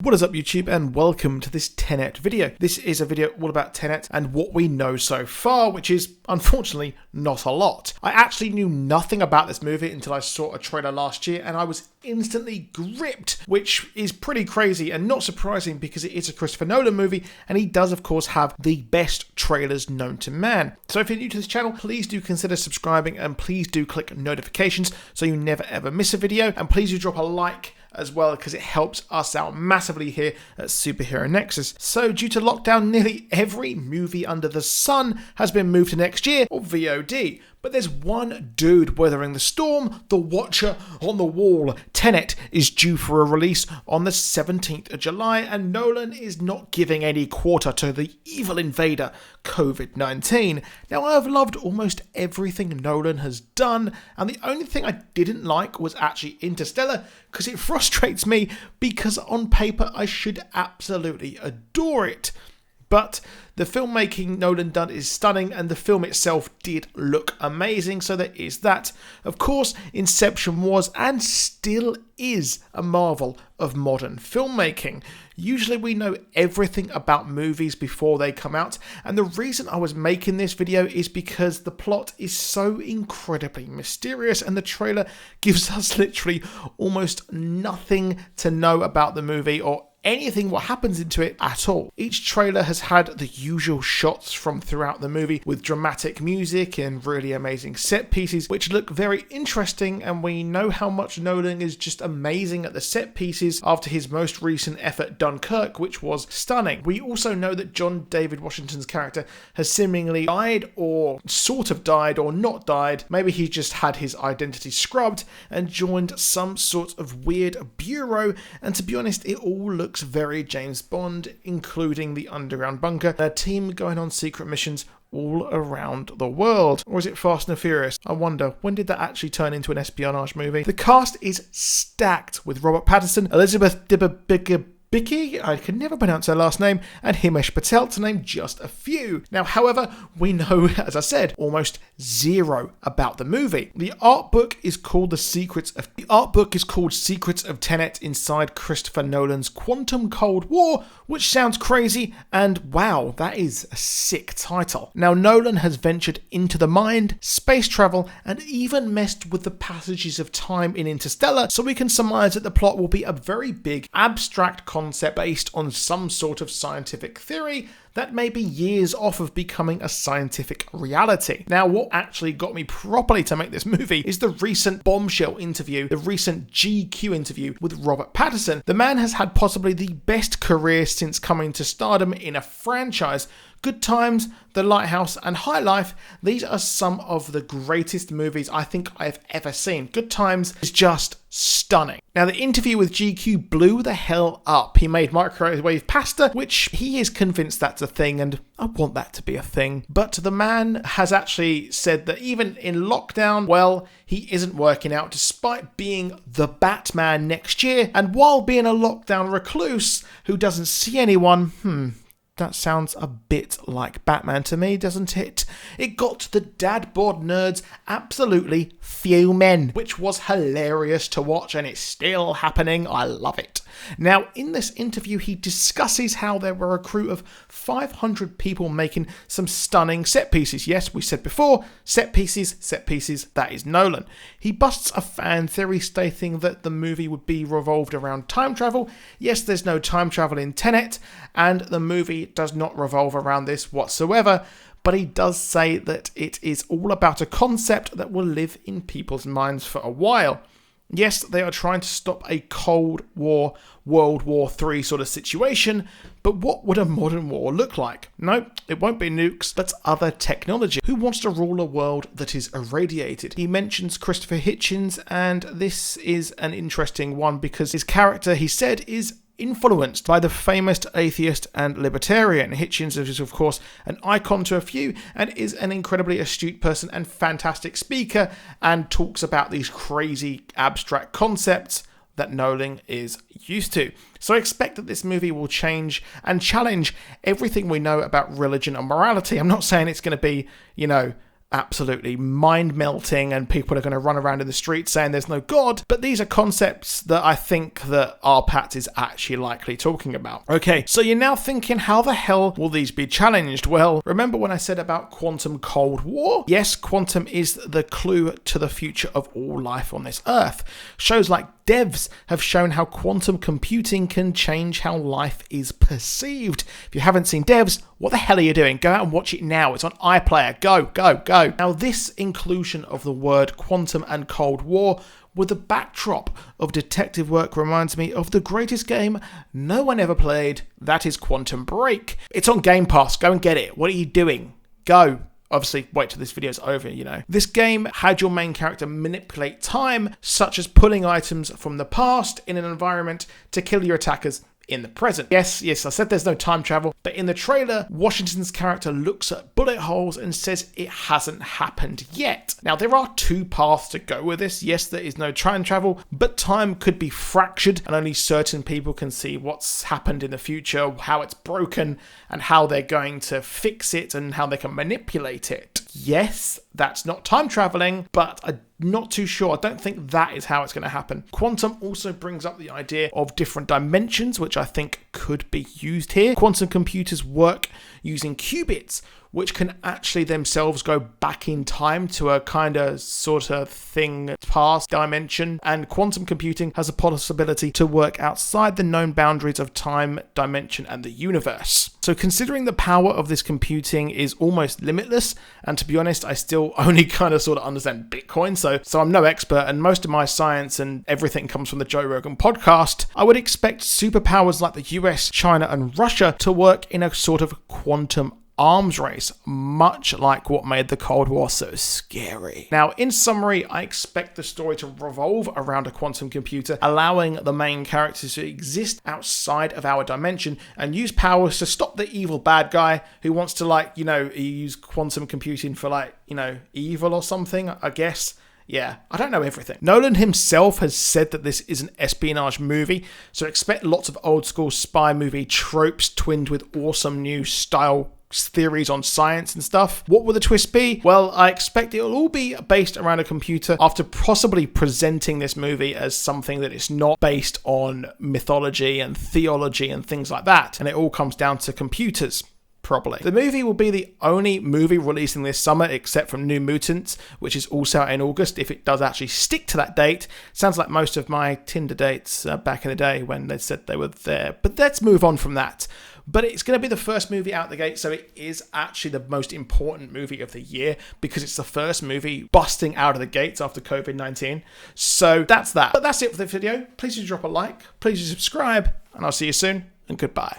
What is up YouTube, and welcome to this Tenet video. This is a video all about Tenet and what we know so far, which is unfortunately not a lot. I actually knew nothing about this movie until I saw a trailer last year and I was instantly gripped, which is pretty crazy and not surprising because it is a Christopher Nolan movie and he does of course have the best trailers known to man. So if you're new to this channel, please do consider subscribing and please do click notifications so you never ever miss a video, and please do drop a like as well because it helps us out massively here at Superheronexus. So due to lockdown, nearly every movie under the sun has been moved to next year or VOD. But there's one dude weathering the storm, the Watcher on the Wall. Tenet is due for a release on the 17th of July, and Nolan is not giving any quarter to the evil invader, COVID-19. Now, I've loved almost everything Nolan has done, and the only thing I didn't like was actually Interstellar, because it frustrates me, because on paper I should absolutely adore it. But the filmmaking Nolan done is stunning, and the film itself did look amazing, so there is that. Of course, Inception was and still is a marvel of modern filmmaking. Usually we know everything about movies before they come out, and the reason I was making this video is because the plot is so incredibly mysterious and the trailer gives us literally almost nothing to know about the movie or anything what happens into it at all. Each trailer has had the usual shots from throughout the movie with dramatic music and really amazing set pieces which look very interesting, and we know how much Nolan is just amazing at the set pieces after his most recent effort Dunkirk, which was stunning. We also know that John David Washington's character has seemingly died, or sort of died, or not died. Maybe he just had his identity scrubbed and joined some sort of weird bureau, and to be honest it all looks very James Bond, including the underground bunker, a team going on secret missions all around the world. Or is it Fast and Furious? I wonder, when did that actually turn into an espionage movie? The cast is stacked with Robert Pattinson, Elizabeth Debicki, I can never pronounce her last name, and Himesh Patel, to name just a few. Now, however, we know, as I said, almost zero about the movie. The art book is called Secrets of Tenet Inside Christopher Nolan's Quantum Cold War, which sounds crazy, and wow, that is a sick title. Now, Nolan has ventured into the mind, space travel, and even messed with the passages of time in Interstellar, so we can surmise that the plot will be a very big, abstract concept based on some sort of scientific theory that may be years off of becoming a scientific reality. Now, what actually got me properly to make this movie is the recent bombshell interview, the recent GQ interview with Robert Pattinson. The man has had possibly the best career since coming to stardom in a franchise. Good Times, The Lighthouse, and High Life, these are some of the greatest movies I think I've ever seen. Good Times is just stunning. Now, the interview with GQ blew the hell up. He made microwave pasta, which he is convinced that's a thing, and I want that to be a thing. But the man has actually said that even in lockdown, well, he isn't working out despite being the Batman next year, and while being a lockdown recluse who doesn't see anyone, that sounds a bit like Batman to me, doesn't it? It got the dad bod nerds absolutely fuming, which was hilarious to watch, and it's still happening. I love it. Now, in this interview, he discusses how there were a crew of 500 people making some stunning set pieces. Yes, we said before, set pieces, that is Nolan. He busts a fan theory stating that the movie would be revolved around time travel. Yes, there's no time travel in Tenet, and the movie does not revolve around this whatsoever, but he does say that it is all about a concept that will live in people's minds for a while. Yes, they are trying to stop a Cold War, World War III sort of situation, but what would a modern war look like? No, it won't be nukes, but other technology. Who wants to rule a world that is irradiated? He mentions Christopher Hitchens, and this is an interesting one because his character, he said, is influenced by the famous atheist and libertarian. Hitchens is, of course, an icon to a few and is an incredibly astute person and fantastic speaker and talks about these crazy abstract concepts that Nolan is used to. So I expect that this movie will change and challenge everything we know about religion and morality. I'm not saying it's going to be, absolutely mind-melting and people are going to run around in the streets saying there's no God, but these are concepts that I think that our Pat is actually likely talking about. Okay, so you're now thinking, how the hell will these be challenged? Well, remember when I said about quantum Cold War? Yes, quantum is the clue to the future of all life on this earth. Shows like Devs have shown how quantum computing can change how life is perceived. If you haven't seen Devs, what the hell are you doing? Go out and watch it now. It's on iPlayer. Go, go, go. Now, this inclusion of the word quantum and Cold War with the backdrop of detective work reminds me of the greatest game no one ever played. That is Quantum Break. It's on Game Pass. Go and get it. What are you doing? Go. Obviously, wait till this video's over, you know. This game had your main character manipulate time, such as pulling items from the past in an environment to kill your attackers in the present. Yes, I said there's no time travel, but in the trailer, Washington's character looks at bullet holes and says it hasn't happened yet. Now, there are two paths to go with this. Yes, there is no time travel, but time could be fractured and only certain people can see what's happened in the future, how it's broken, and how they're going to fix it and how they can manipulate it. Yes, that's not time traveling, but I'm not too sure. I don't think that is how it's going to happen. Quantum also brings up the idea of different dimensions, which I think could be used here. Quantum computers work using qubits, which can actually themselves go back in time to a kind of sort of thing past dimension. And quantum computing has a possibility to work outside the known boundaries of time, dimension, and the universe. So considering the power of this computing is almost limitless, and to be honest, I still only kind of sort of understand Bitcoin, so I'm no expert, and most of my science and everything comes from the Joe Rogan podcast, I would expect superpowers like the US, China, and Russia to work in a sort of quantum arms race, much like what made the Cold War so scary. Now, in summary, I expect the story to revolve around a quantum computer, allowing the main characters to exist outside of our dimension and use powers to stop the evil bad guy who wants to, use quantum computing for, evil or something, I guess. Yeah, I don't know everything. Nolan himself has said that this is an espionage movie, so expect lots of old school spy movie tropes twinned with awesome new style theories on science and stuff. What will the twist be? Well, I expect it will all be based around a computer after possibly presenting this movie as something that is not based on mythology and theology and things like that. And it all comes down to computers. Probably. The movie will be the only movie releasing this summer except from New Mutants, which is also out in August, if it does actually stick to that date. Sounds like most of my Tinder dates back in the day when they said they were there. But let's move on from that. But it's going to be the first movie out the gate, so it is actually the most important movie of the year because it's the first movie busting out of the gates after COVID-19. So that's that. But that's it for the video. Please do drop a like, please do subscribe, and I'll see you soon, and goodbye.